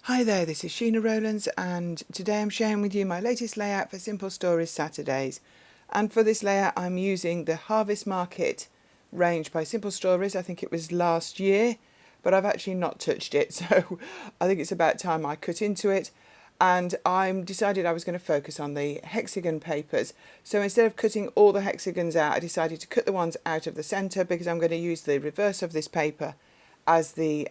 Hi there, this is Sheena Rowlands, and today I'm sharing with you my latest layout for Simple Stories Saturdays. And for this layout I'm using the Harvest Market range by Simple Stories. I think it was last year, but I've actually not touched it, so I think it's about time I cut into it. And I decided I was going to focus on the hexagon papers. So instead of cutting all the hexagons out, I decided to cut the ones out of the centre because I'm going to use the reverse of this paper as the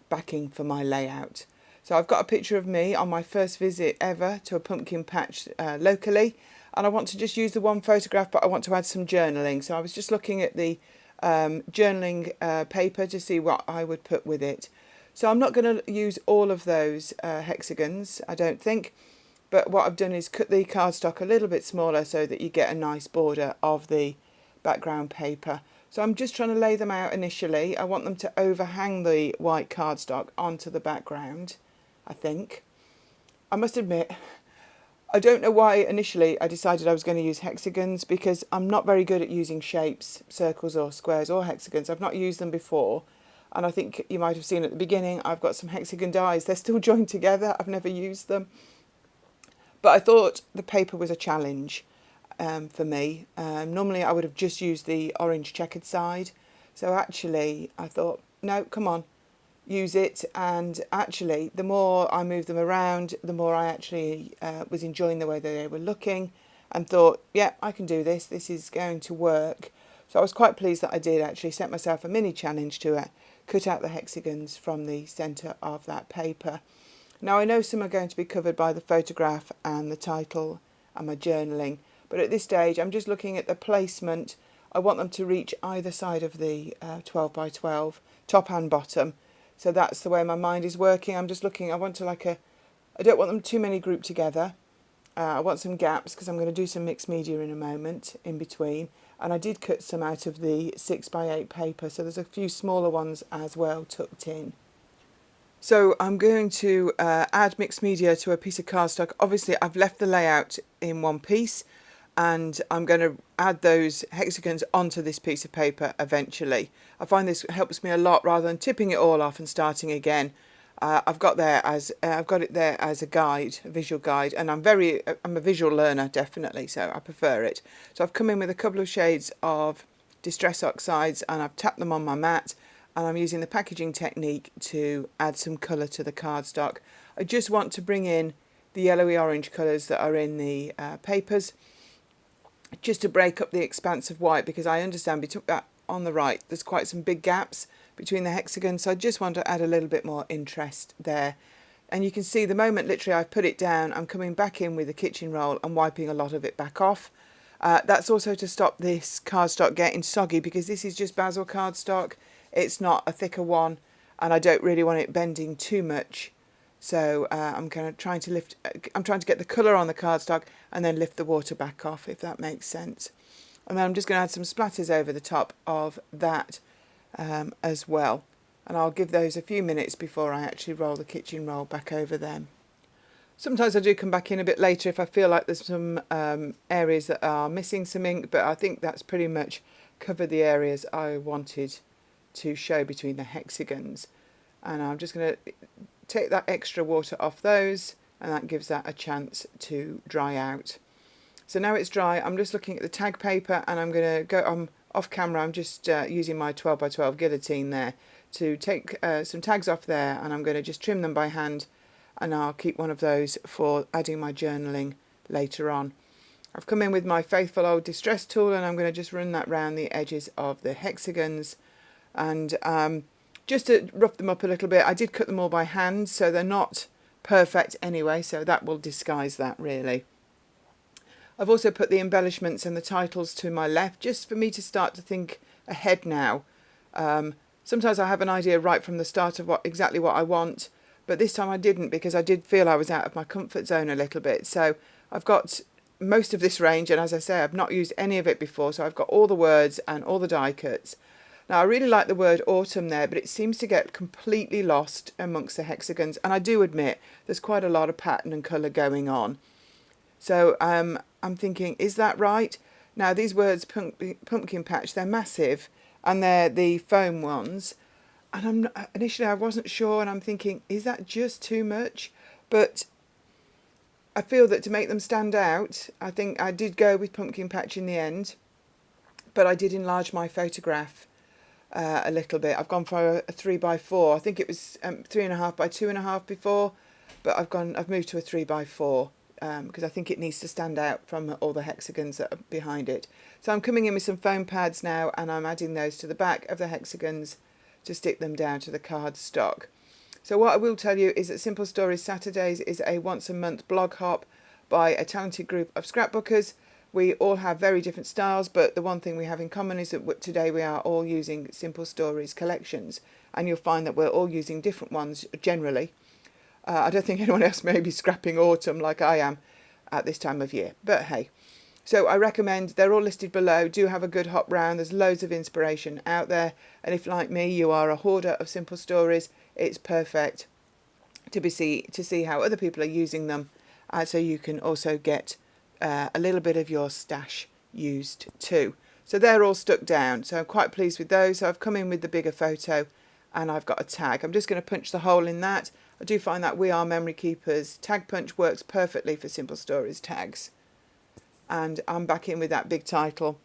backing for my layout. So I've got a picture of me on my first visit ever to a pumpkin patch locally, and I want to just use the one photograph, but I want to add some journaling. So I was just looking at the journaling paper to see what I would put with it. So I'm not going to use all of those hexagons, I don't think, but what I've done is cut the cardstock a little bit smaller so that you get a nice border of the background paper. So I'm just trying to lay them out initially. I want them to overhang the white cardstock onto the background, I think. I must admit, I don't know why initially I decided I was going to use hexagons, because I'm not very good at using shapes, circles or squares or hexagons. I've not used them before, and I think you might have seen at the beginning I've got some hexagon dies. They're still joined together. I've never used them. But I thought the paper was a challenge for me. Normally I would have just used the orange checkered side. So actually I thought, no, come on, use it. And actually the more I moved them around, the more I actually was enjoying the way that they were looking, and thought, yeah, I can do this. This is going to work. So I was quite pleased that I did actually set myself a mini challenge to cut out the hexagons from the centre of that paper. Now I know some are going to be covered by the photograph and the title and my journaling, but at this stage I'm just looking at the placement. I want them to reach either side of the 12 by 12, top and bottom. So that's the way my mind is working. I'm just looking, I don't want them too many grouped together. I want some gaps because I'm going to do some mixed media in a moment in between. And I did cut some out of the 6 by 8 paper, so there's a few smaller ones as well tucked in. So I'm going to add mixed media to a piece of cardstock. Obviously I've left the layout in one piece, and I'm going to add those hexagons onto this piece of paper eventually. I find this helps me a lot rather than tipping it all off and starting again. I've got it there as a guide, a visual guide, and I'm a visual learner definitely, so I prefer it. So I've come in with a couple of shades of Distress Oxides and I've tapped them on my mat, and I'm using the packaging technique to add some colour to the cardstock. I just want to bring in the yellowy orange colours that are in the papers, just to break up the expanse of white, because I understand on the right there's quite some big gaps between the hexagons, so I just want to add a little bit more interest there. And you can see the moment literally I've put it down, I'm coming back in with a kitchen roll and wiping a lot of it back off. That's also to stop this cardstock getting soggy, because this is just basil cardstock. It's not a thicker one, and I don't really want it bending too much. So I'm kind of trying to I'm trying to get the colour on the cardstock and then lift the water back off, if that makes sense. And then I'm just going to add some splatters over the top of that as well. And I'll give those a few minutes before I actually roll the kitchen roll back over them. Sometimes I do come back in a bit later if I feel like there's some areas that are missing some ink, but I think that's pretty much covered the areas I wanted to show between the hexagons. And I'm just going to take that extra water off those, and that gives that a chance to dry out. So now it's dry, I'm just looking at the tag paper, and I'm going to go off camera. I'm just using my 12 by 12 guillotine there to take some tags off there, and I'm going to just trim them by hand, and I'll keep one of those for adding my journaling later on. I've come in with my faithful old distress tool, and I'm going to just run that round the edges of the hexagons, and just to rough them up a little bit. I did cut them all by hand, so they're not perfect anyway, so that will disguise that really. I've also put the embellishments and the titles to my left, just for me to start to think ahead now. Sometimes I have an idea right from the start of exactly what I want, but this time I didn't, because I did feel I was out of my comfort zone a little bit. So I've got most of this range, and as I say, I've not used any of it before, so I've got all the words and all the die cuts. Now I really like the word autumn there, but it seems to get completely lost amongst the hexagons, and I do admit there's quite a lot of pattern and colour going on. So I'm thinking, is that right? Now these words, pumpkin patch, they're massive, and they're the foam ones, And initially I wasn't sure, and I'm thinking, is that just too much? But I feel that to make them stand out, I think I did go with pumpkin patch in the end, but I did enlarge my photograph a little bit. I've gone for a 3x4. I think it was 3.5 by 2.5 before, but I've moved to a 3x4 because I think it needs to stand out from all the hexagons that are behind it. So I'm coming in with some foam pads now, and I'm adding those to the back of the hexagons to stick them down to the card stock. So what I will tell you is that Simple Stories Saturdays is a once a month blog hop by a talented group of scrapbookers. We all have very different styles, but the one thing we have in common is that today we are all using Simple Stories collections, and you'll find that we're all using different ones generally. I don't think anyone else may be scrapping autumn like I am at this time of year, but hey. So I recommend, they're all listed below. Do have a good hop round. There's loads of inspiration out there, and if like me you are a hoarder of Simple Stories, it's perfect to see how other people are using them, so you can also get a little bit of your stash used too. So they're all stuck down, so I'm quite pleased with those. So I've come in with the bigger photo, and I've got a tag. I'm just going to punch the hole in that. I do find that We Are Memory Keepers tag punch works perfectly for Simple Stories tags. And I'm back in with that big title.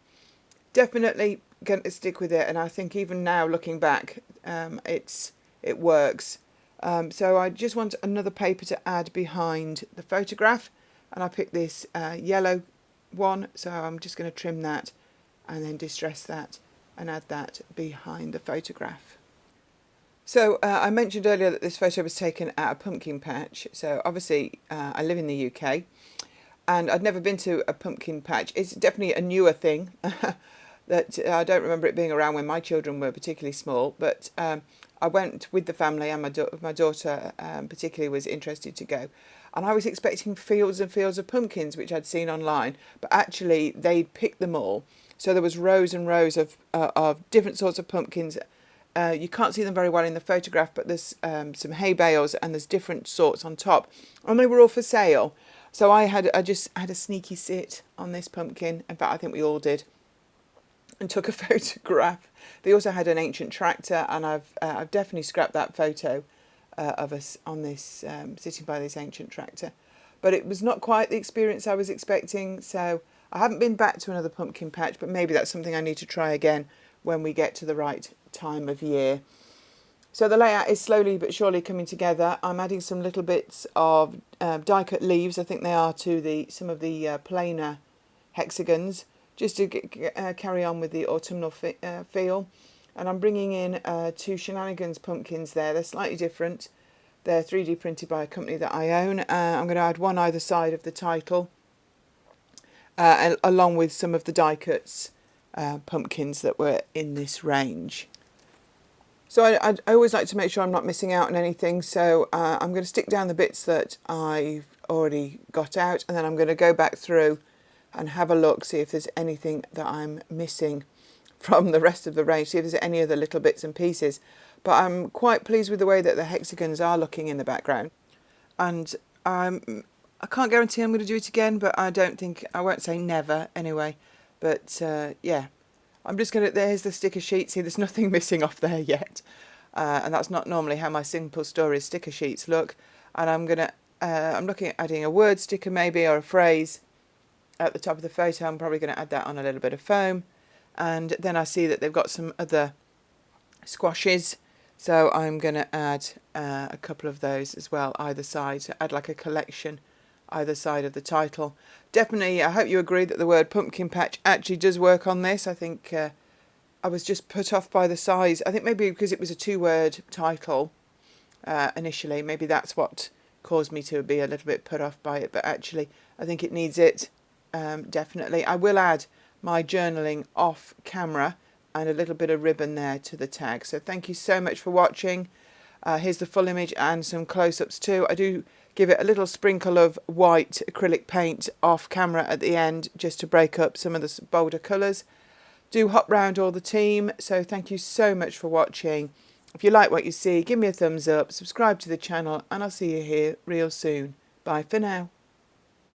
Definitely going to stick with it, and I think even now looking back, it works. So I just want another paper to add behind the photograph, and I picked this yellow one, so I'm just going to trim that and then distress that and add that behind the photograph. So I mentioned earlier that this photo was taken at a pumpkin patch. So obviously I live in the UK, and I'd never been to a pumpkin patch. It's definitely a newer thing that I don't remember it being around when my children were particularly small, but I went with the family, and my daughter particularly was interested to go. And I was expecting fields and fields of pumpkins, which I'd seen online, but actually they'd picked them all. So there was rows and rows of different sorts of pumpkins. You can't see them very well in the photograph, but there's some hay bales, and there's different sorts on top, and they were all for sale. So I just had a sneaky sit on this pumpkin. In fact, I think we all did, and took a photograph. They also had an ancient tractor, and I've definitely scrapped that photo of us on this sitting by this ancient tractor. But it was not quite the experience I was expecting, so I haven't been back to another pumpkin patch, but maybe that's something I need to try again when we get to the right time of year. So the layout is slowly but surely coming together. I'm adding some little bits of die cut leaves, I think they are, to some of the plainer hexagons, just to carry on with the autumnal feel. And I'm bringing in 2 Shenanigans pumpkins there. They're slightly different. They're 3D printed by a company that I own. I'm going to add one either side of the title, along with some of the die cuts pumpkins that were in this range. So I always like to make sure I'm not missing out on anything, so I'm going to stick down the bits that I've already got out, and then I'm going to go back through and have a look, see if there's anything that I'm missing from the rest of the range, see if there's any other little bits and pieces. But I'm quite pleased with the way that the hexagons are looking in the background. And I can't guarantee I'm going to do it again, but I won't say never anyway. But yeah, I'm just going to, there's the sticker sheet. See, there's nothing missing off there yet. And that's not normally how my Simple Stories sticker sheets look. And I'm looking at adding a word sticker maybe, or a phrase at the top of the photo. I'm probably going to add that on a little bit of foam. And then I see that they've got some other squashes, so I'm going to add a couple of those as well, either side, so add like a collection either side of the title. Definitely, I hope you agree that the word pumpkin patch actually does work on this. I think I was just put off by the size. I think maybe because it was a 2-word title initially, maybe that's what caused me to be a little bit put off by it, but actually I think it needs it, definitely. I will add my journaling off camera and a little bit of ribbon there to the tag. So thank you so much for watching. Here's the full image and some close-ups too. I do give it a little sprinkle of white acrylic paint off camera at the end, just to break up some of the bolder colours. Do hop round all the team, so thank you so much for watching. If you like what you see, give me a thumbs up, subscribe to the channel, and I'll see you here real soon. Bye for now.